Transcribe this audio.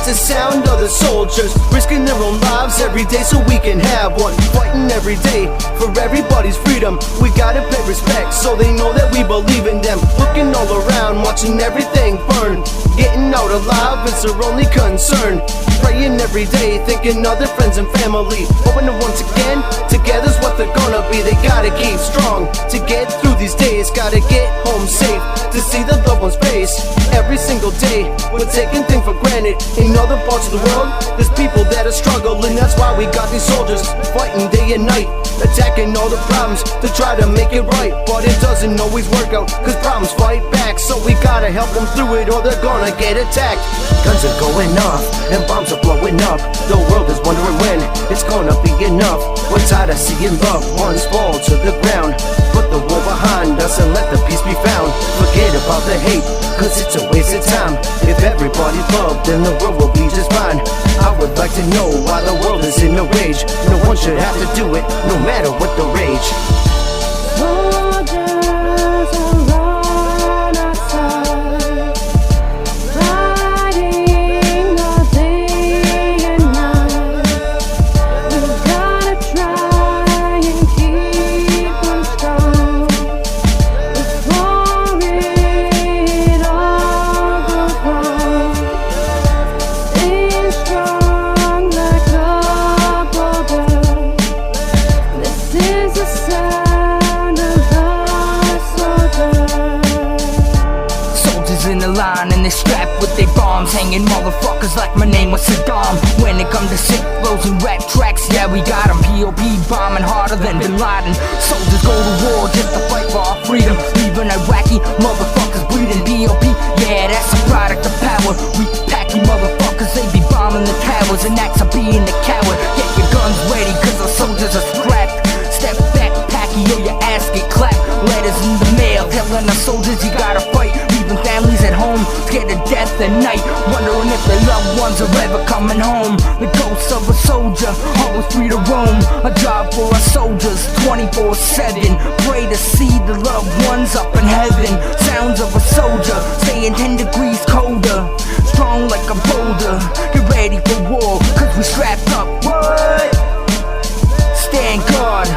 It's the sound of the soldiers, risking their own lives every day so we can have one. Fighting every day for everybody's freedom. We gotta pay respect so they know that we believe in them. Looking all around, watching everything burn. Getting out alive is their only concern. Praying every day, thinking of their friends and family. Hoping that once again, together's what they're gonna be. They gotta keep strong to get through these days. Gotta get home safe to see the loved one's face. Every single day, we're taking things for granted. In other parts of the world, there's people that are struggling. That's why we got these soldiers fighting day and night, attacking all the problems to try to make it right. But it doesn't always work out, cause problems fight back. So we gotta help them through it or they're gonna get attacked. Guns are going off and bombs are blowing up. The world is wondering when it's gonna be enough. We're tired of seeing loved ones fall to the ground. Put the war behind us and let the peace be found. Forget about the hate, cause it's a waste of time. If everybody loved, then the world will be just fine. I would like to know why the world is in a rage. No one should have to do it, no matter what the rage. In the line and they strapped with their bombs, hanging motherfuckers like my name was Saddam. When it come to sick flows and rap tracks, yeah we got 'em. POP bombing harder than Bin Laden. Soldiers go to war just to fight for our freedom, leaving Iraqi motherfuckers bleeding. POP, yeah that's a product of power. We packy motherfuckers, they be bombing the towers, and that's a being a coward. Get your guns ready cause our soldiers are strapped. Step back packy or your ass get clapped. Letters in the mail telling our soldiers you gotta fight, leaving families at home scared to death at night, wondering if their loved ones are ever coming home. The ghost of a soldier, always free to roam. A job for our soldiers 24/7. Pray to see the loved ones up in heaven. Sounds of a soldier staying 10 degrees colder, strong like a boulder. Get ready for war cause we strapped up. What? Stand guard.